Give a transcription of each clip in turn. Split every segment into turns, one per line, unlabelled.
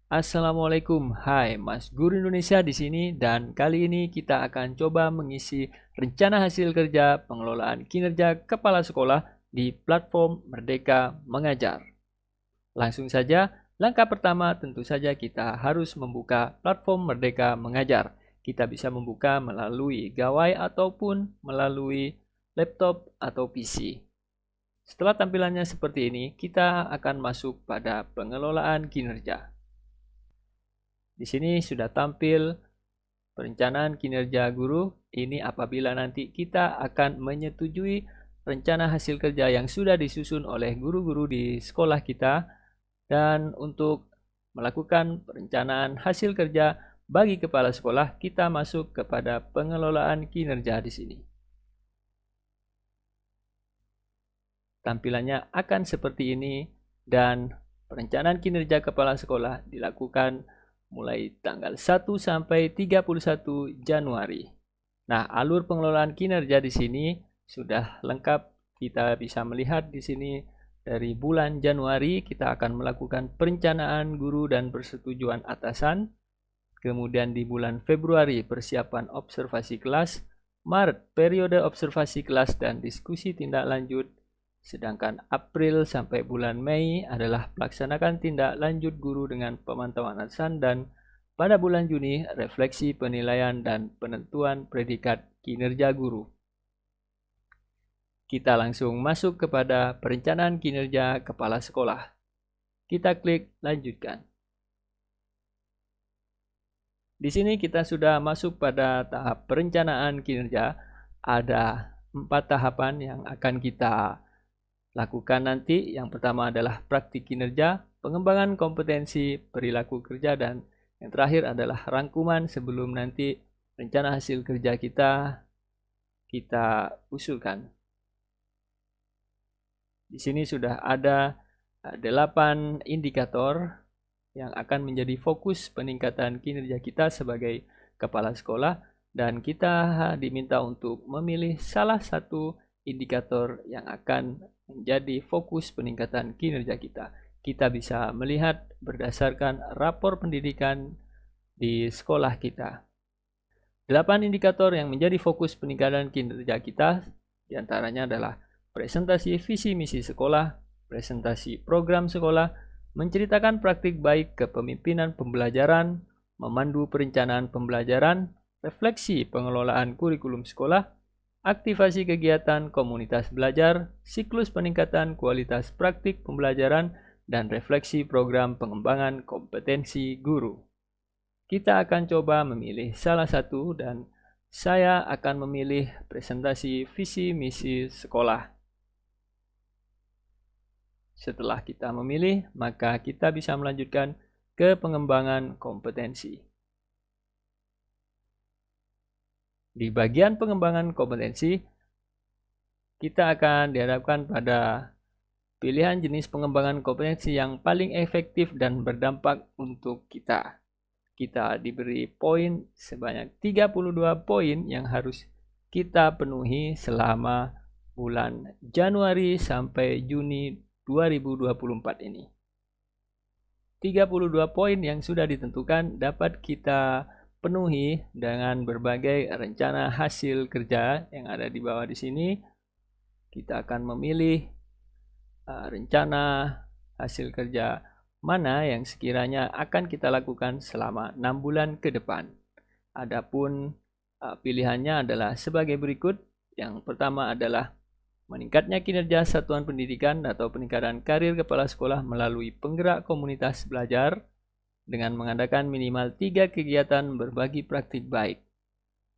Assalamualaikum, hai Mas Guru Indonesia di sini dan kali ini kita akan coba mengisi rencana hasil kerja pengelolaan kinerja kepala sekolah di platform Merdeka Mengajar. Langsung saja, langkah pertama tentu saja kita harus membuka platform Merdeka Mengajar. Kita bisa membuka melalui gawai ataupun melalui laptop atau PC. Setelah tampilannya seperti ini, kita akan masuk pada pengelolaan kinerja. Di sini sudah tampil perencanaan kinerja guru. Ini apabila nanti kita akan menyetujui rencana hasil kerja yang sudah disusun oleh guru-guru di sekolah kita. Dan untuk melakukan perencanaan hasil kerja bagi kepala sekolah, kita masuk kepada pengelolaan kinerja di sini. Tampilannya akan seperti ini dan perencanaan kinerja kepala sekolah dilakukan mulai tanggal 1 sampai 31 Januari. Nah, alur pengelolaan kinerja di sini sudah lengkap. Kita bisa melihat di sini dari bulan Januari kita akan melakukan perencanaan guru dan persetujuan atasan. Kemudian di bulan Februari persiapan observasi kelas, Maret periode observasi kelas dan diskusi tindak lanjut. Sedangkan April sampai bulan Mei adalah pelaksanakan tindak lanjut guru dengan pemantauan atasan dan pada bulan Juni refleksi penilaian dan penentuan predikat kinerja guru. Kita langsung masuk kepada perencanaan kinerja kepala sekolah. Kita klik lanjutkan. Di sini kita sudah masuk pada tahap perencanaan kinerja. Ada 4 tahapan yang akan kita lakukan nanti. Yang pertama adalah praktik kinerja, pengembangan kompetensi, perilaku kerja, dan yang terakhir adalah rangkuman sebelum nanti rencana hasil kerja kita usulkan. Di sini sudah ada 8 indikator yang akan menjadi fokus peningkatan kinerja kita sebagai kepala sekolah, dan kita diminta untuk memilih salah satu indikator yang akan menjadi fokus peningkatan kinerja kita. Kita bisa melihat berdasarkan rapor pendidikan di sekolah kita. 8 indikator yang menjadi fokus peningkatan kinerja kita diantaranya adalah presentasi visi misi sekolah, presentasi program sekolah, menceritakan praktik baik kepemimpinan pembelajaran, memandu perencanaan pembelajaran, refleksi pengelolaan kurikulum sekolah, aktivasi kegiatan komunitas belajar, siklus peningkatan kualitas praktik pembelajaran, dan refleksi program pengembangan kompetensi guru. Kita akan coba memilih salah satu dan saya akan memilih presentasi visi misi sekolah. Setelah kita memilih, maka kita bisa melanjutkan ke pengembangan kompetensi. Di bagian pengembangan kompetensi, kita akan dihadapkan pada pilihan jenis pengembangan kompetensi yang paling efektif dan berdampak untuk kita. Kita diberi poin sebanyak 32 poin yang harus kita penuhi selama bulan Januari sampai Juni 2024 ini. 32 poin yang sudah ditentukan dapat kita penuhi dengan berbagai rencana hasil kerja yang ada di bawah di sini. Kita akan memilih rencana hasil kerja mana yang sekiranya akan kita lakukan selama 6 bulan ke depan. Adapun pilihannya adalah sebagai berikut. Yang pertama adalah meningkatnya kinerja satuan pendidikan atau peningkatan karir kepala sekolah melalui penggerak komunitas belajar dengan mengadakan minimal 3 kegiatan berbagi praktik baik.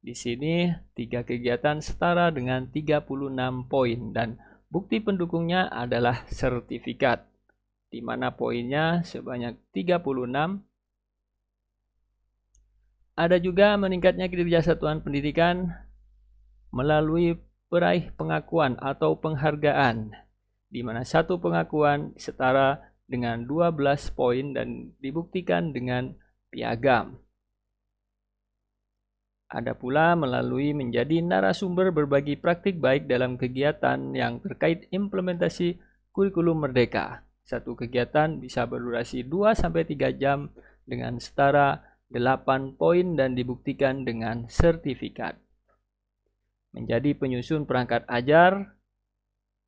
Di sini 3 kegiatan setara dengan 36 poin dan bukti pendukungnya adalah sertifikat, di mana poinnya sebanyak 36. Ada juga meningkatnya kinerja satuan pendidikan melalui peraih pengakuan atau penghargaan, di mana satu pengakuan setara dengan 12 poin dan dibuktikan dengan piagam. Ada pula melalui menjadi narasumber berbagi praktik baik dalam kegiatan yang terkait implementasi kurikulum merdeka. Satu kegiatan bisa berdurasi 2-3 jam dengan setara 8 poin dan dibuktikan dengan sertifikat. Menjadi penyusun perangkat ajar,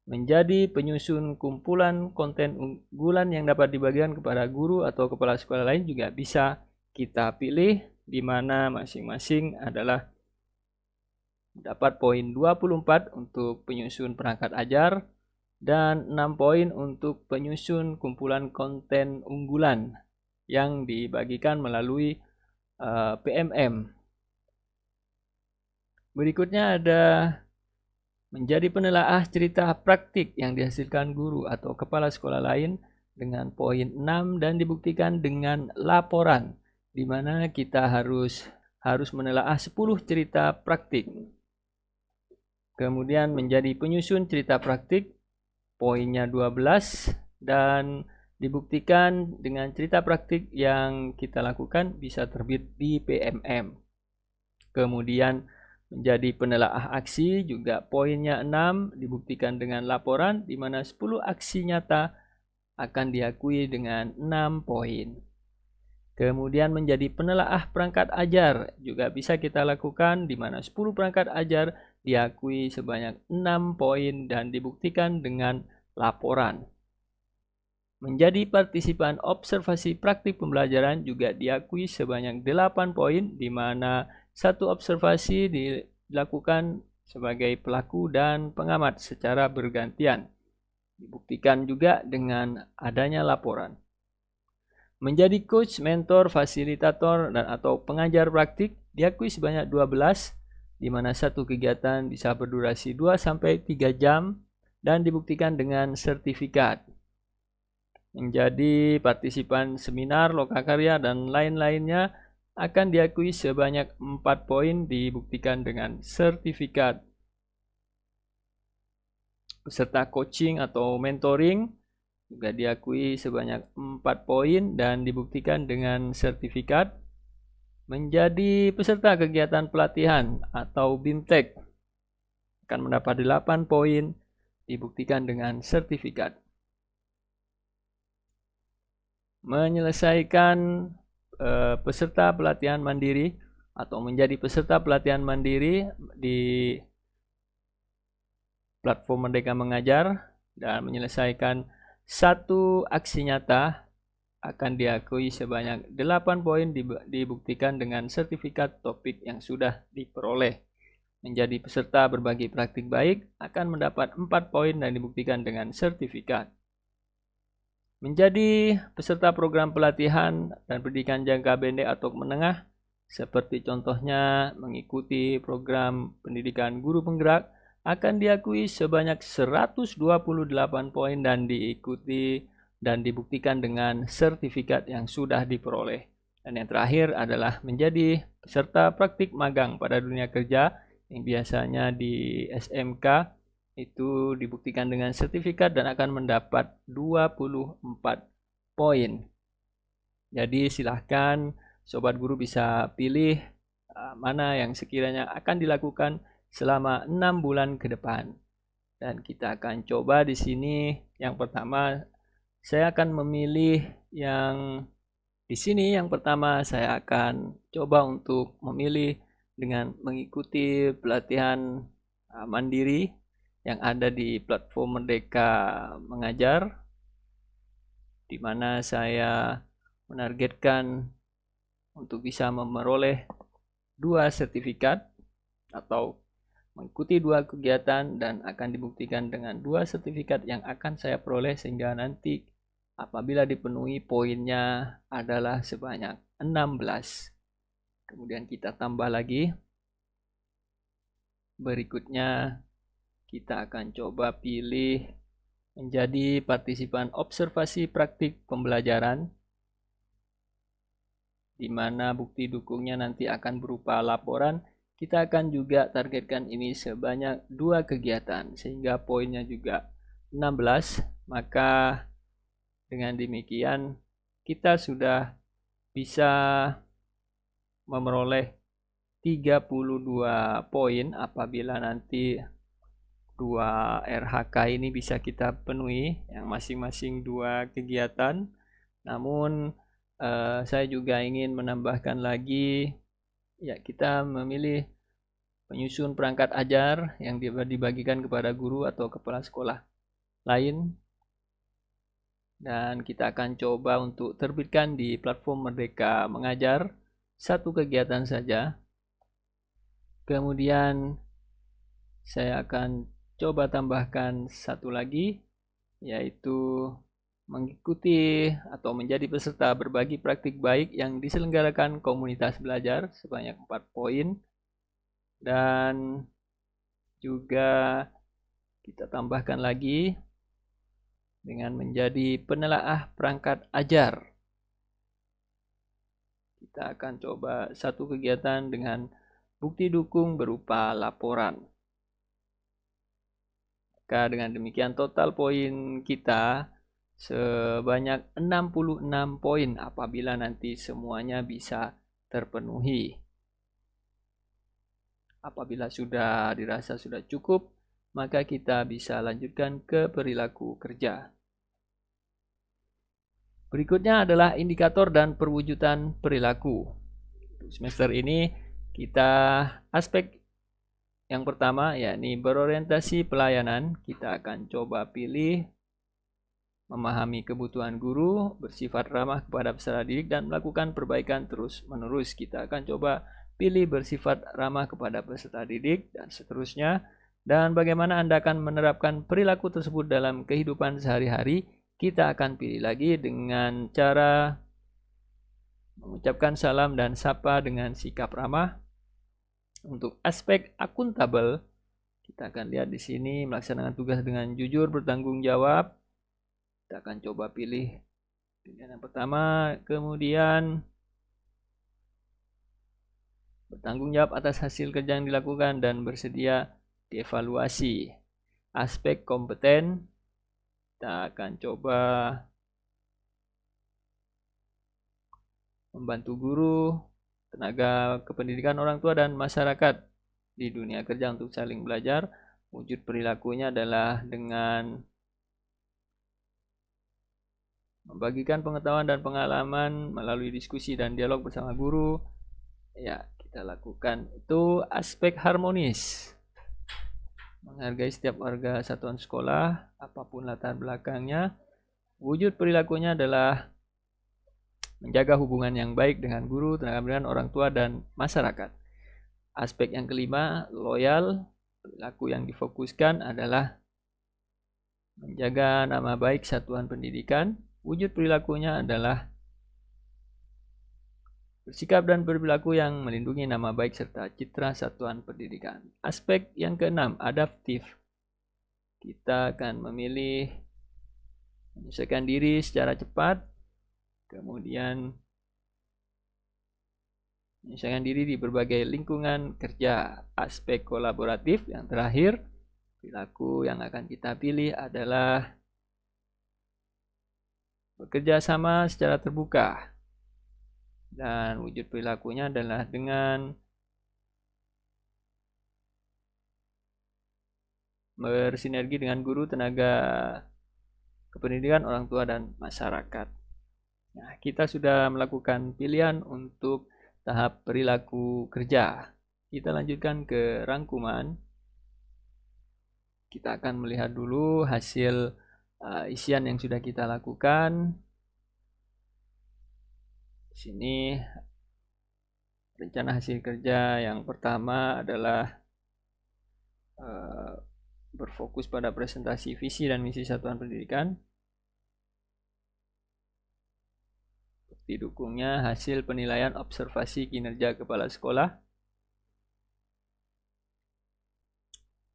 menjadi penyusun kumpulan konten unggulan yang dapat dibagikan kepada guru atau kepala sekolah lain juga bisa kita pilih, di mana masing-masing adalah dapat poin 24 untuk penyusun perangkat ajar dan 6 poin untuk penyusun kumpulan konten unggulan yang dibagikan melalui PMM. Berikutnya ada menjadi penelaah cerita praktik yang dihasilkan guru atau kepala sekolah lain dengan poin 6 dan dibuktikan dengan laporan, di mana kita harus menelaah 10 cerita praktik. Kemudian menjadi penyusun cerita praktik, poinnya 12 dan dibuktikan dengan cerita praktik yang kita lakukan bisa terbit di PMM. Kemudian menjadi penelaah aksi juga poinnya 6 dibuktikan dengan laporan, di mana 10 aksi nyata akan diakui dengan 6 poin. Kemudian menjadi penelaah perangkat ajar juga bisa kita lakukan, di mana 10 perangkat ajar diakui sebanyak 6 poin dan dibuktikan dengan laporan. Menjadi partisipan observasi praktik pembelajaran juga diakui sebanyak 8 poin, di mana satu observasi dilakukan sebagai pelaku dan pengamat secara bergantian. Dibuktikan juga dengan adanya laporan. Menjadi coach, mentor, fasilitator, dan atau pengajar praktik diakui sebanyak 12, di mana satu kegiatan bisa berdurasi 2-3 jam dan dibuktikan dengan sertifikat. Menjadi partisipan seminar, lokakarya, dan lain-lainnya akan diakui sebanyak 4 poin, dibuktikan dengan sertifikat. Peserta coaching atau mentoring juga diakui sebanyak 4 poin dan dibuktikan dengan sertifikat. Menjadi peserta kegiatan pelatihan atau BIMTEK akan mendapat 8 poin, dibuktikan dengan sertifikat. Menyelesaikan peserta pelatihan mandiri atau menjadi peserta pelatihan mandiri di platform Merdeka Mengajar dan menyelesaikan satu aksi nyata akan diakui sebanyak 8 poin, dibuktikan dengan sertifikat topik yang sudah diperoleh. Menjadi peserta berbagi praktik baik akan mendapat 4 poin dan dibuktikan dengan sertifikat. Menjadi peserta program pelatihan dan pendidikan jangka pendek atau menengah, seperti contohnya mengikuti program pendidikan guru penggerak, akan diakui sebanyak 128 poin dan diikuti dan dibuktikan dengan sertifikat yang sudah diperoleh. Dan yang terakhir adalah menjadi peserta praktik magang pada dunia kerja yang biasanya di SMK, itu dibuktikan dengan sertifikat dan akan mendapat 24 poin. Jadi silahkan sobat guru bisa pilih mana yang sekiranya akan dilakukan selama 6 bulan ke depan. Dan kita akan coba di sini. Yang pertama, saya akan memilih yang di sini. Yang pertama, saya akan coba untuk memilih dengan mengikuti pelatihan mandiri yang ada di platform Merdeka Mengajar, di mana saya menargetkan untuk bisa memperoleh 2 sertifikat atau mengikuti 2 kegiatan dan akan dibuktikan dengan 2 sertifikat yang akan saya peroleh, sehingga nanti apabila dipenuhi poinnya adalah sebanyak 16. Kemudian kita tambah lagi. Berikutnya kita akan coba pilih menjadi partisipan observasi praktik pembelajaran, di mana bukti dukungnya nanti akan berupa laporan. Kita akan juga targetkan ini sebanyak 2 kegiatan, sehingga poinnya juga 16. Maka dengan demikian kita sudah bisa memperoleh 32 poin apabila nanti 2 RHK ini bisa kita penuhi, yang masing-masing 2 kegiatan. Namun saya juga ingin menambahkan lagi, ya kita memilih penyusun perangkat ajar yang dibagikan kepada guru atau kepala sekolah lain, dan kita akan coba untuk terbitkan di platform Merdeka Mengajar satu kegiatan saja. Kemudian saya akan coba tambahkan satu lagi, yaitu mengikuti atau menjadi peserta berbagi praktik baik yang diselenggarakan komunitas belajar sebanyak 4 poin. Dan juga kita tambahkan lagi dengan menjadi penelaah perangkat ajar. Kita akan coba satu kegiatan dengan bukti dukung berupa laporan. Maka dengan demikian total poin kita sebanyak 66 poin apabila nanti semuanya bisa terpenuhi. Apabila sudah dirasa sudah cukup, maka kita bisa lanjutkan ke perilaku kerja. Berikutnya adalah indikator dan perwujudan perilaku. Untuk semester ini kita aspek yang pertama yakni berorientasi pelayanan. Kita akan coba pilih memahami kebutuhan guru, bersifat ramah kepada peserta didik, dan melakukan perbaikan terus-menerus. Kita akan coba pilih bersifat ramah kepada peserta didik, dan seterusnya. Dan bagaimana Anda akan menerapkan perilaku tersebut dalam kehidupan sehari-hari, kita akan pilih lagi dengan cara mengucapkan salam dan sapa dengan sikap ramah. Untuk aspek akuntabel, kita akan lihat di sini melaksanakan tugas dengan jujur, bertanggung jawab. Kita akan coba pilih pilihan yang pertama, kemudian bertanggung jawab atas hasil kerja yang dilakukan dan bersedia dievaluasi. Aspek kompeten, kita akan coba membantu guru, tenaga kependidikan, orang tua, dan masyarakat di dunia kerja untuk saling belajar. Wujud perilakunya adalah dengan membagikan pengetahuan dan pengalaman melalui diskusi dan dialog bersama guru. Ya, kita lakukan itu aspek harmonis. Menghargai setiap warga satuan sekolah, apapun latar belakangnya. Wujud perilakunya adalah menjaga hubungan yang baik dengan guru, tenaga pendidikan, orang tua, dan masyarakat. Aspek yang kelima, loyal. Perilaku yang difokuskan adalah menjaga nama baik satuan pendidikan. Wujud perilakunya adalah bersikap dan berperilaku yang melindungi nama baik serta citra satuan pendidikan. Aspek yang keenam, adaptif. Kita akan memilih menyesuaikan diri secara cepat, kemudian menyesuaikan diri di berbagai lingkungan kerja. Aspek kolaboratif yang terakhir, perilaku yang akan kita pilih adalah bekerja sama secara terbuka. Dan wujud perilakunya adalah dengan bersinergi dengan guru, tenaga kependidikan, orang tua, dan masyarakat. Nah, kita sudah melakukan pilihan untuk tahap perilaku kerja. Kita lanjutkan ke rangkuman. Kita akan melihat dulu hasil isian yang sudah kita lakukan. Di sini rencana hasil kerja yang pertama adalah berfokus pada presentasi visi dan misi satuan pendidikan. Didukungnya hasil penilaian observasi kinerja kepala sekolah.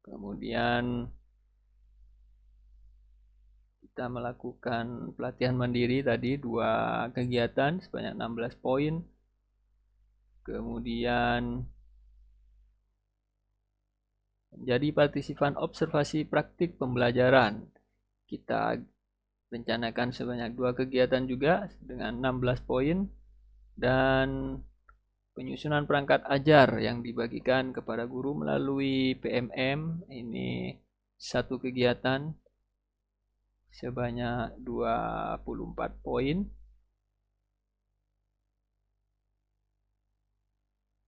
Kemudian kita melakukan pelatihan mandiri tadi 2 kegiatan sebanyak 16 poin. Kemudian menjadi partisipan observasi praktik pembelajaran. Kita rencanakan sebanyak 2 kegiatan juga dengan 16 poin, dan penyusunan perangkat ajar yang dibagikan kepada guru melalui PMM, ini 1 kegiatan sebanyak 24 poin.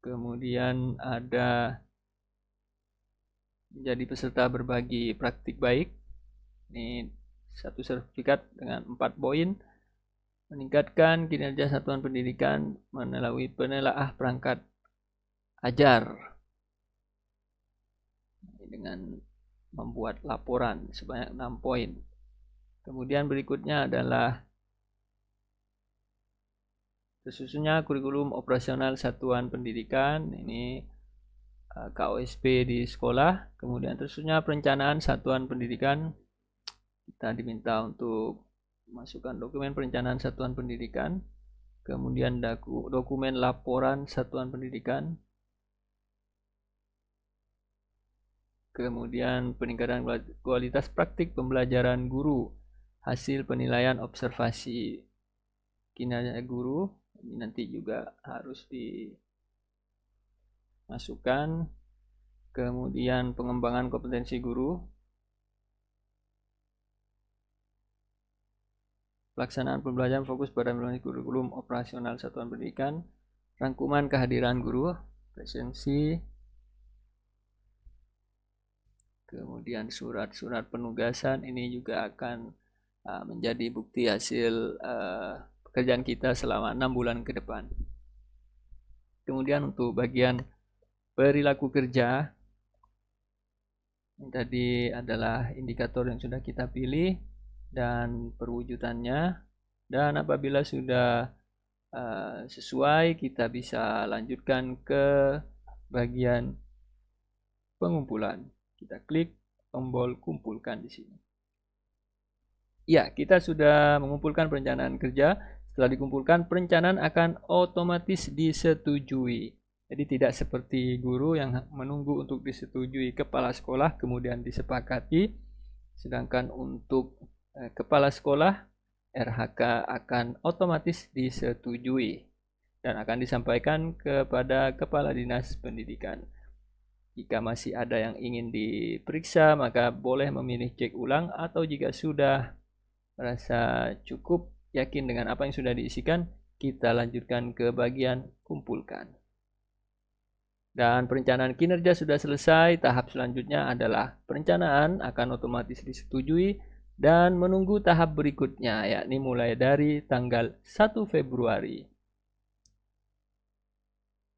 Kemudian ada menjadi peserta berbagi praktik baik. Ini satu sertifikat dengan 4 poin. Meningkatkan kinerja satuan pendidikan melalui penelaah perangkat ajar dengan membuat laporan sebanyak 6 poin. Kemudian berikutnya adalah tersusunnya kurikulum operasional satuan pendidikan. Ini KOSP di sekolah. Kemudian tersusunnya perencanaan satuan pendidikan. Kita diminta untuk masukkan dokumen perencanaan satuan pendidikan. Kemudian dokumen laporan satuan pendidikan. Kemudian peningkatan kualitas praktik pembelajaran guru. Hasil penilaian observasi kinerja guru. Ini nanti juga harus dimasukkan. Kemudian pengembangan kompetensi guru. Pelaksanaan pembelajaran fokus pada melalui kurikulum operasional satuan pendidikan. Rangkuman kehadiran guru, presensi. Kemudian surat-surat penugasan ini juga akan menjadi bukti hasil pekerjaan kita selama 6 bulan ke depan. Kemudian untuk bagian perilaku kerja, ini tadi adalah indikator yang sudah kita pilih dan perwujudannya. Dan apabila sudah sesuai, kita bisa lanjutkan ke bagian pengumpulan. Kita klik tombol kumpulkan di sini. Ya, kita sudah mengumpulkan perencanaan kerja. Setelah dikumpulkan, perencanaan akan otomatis disetujui. Jadi tidak seperti guru yang menunggu untuk disetujui kepala sekolah kemudian disepakati. Sedangkan untuk kepala sekolah, RHK akan otomatis disetujui dan akan disampaikan kepada kepala dinas pendidikan. Jika masih ada yang ingin diperiksa, maka boleh memilih cek ulang, atau jika sudah merasa cukup yakin dengan apa yang sudah diisikan, kita lanjutkan ke bagian kumpulkan. Dan perencanaan kinerja sudah selesai. Tahap selanjutnya adalah perencanaan akan otomatis disetujui dan menunggu tahap berikutnya, yakni mulai dari tanggal 1 Februari.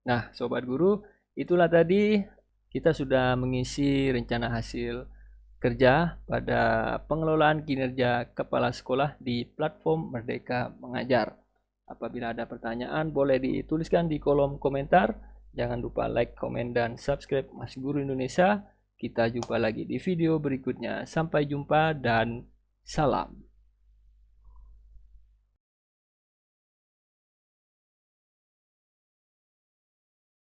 Nah, Sobat Guru, itulah tadi kita sudah mengisi rencana hasil kerja pada pengelolaan kinerja kepala sekolah di platform Merdeka Mengajar. Apabila ada pertanyaan, boleh dituliskan di kolom komentar. Jangan lupa like, komen, dan subscribe Mas Guru Indonesia. Kita jumpa lagi di video berikutnya. Sampai jumpa dan salam.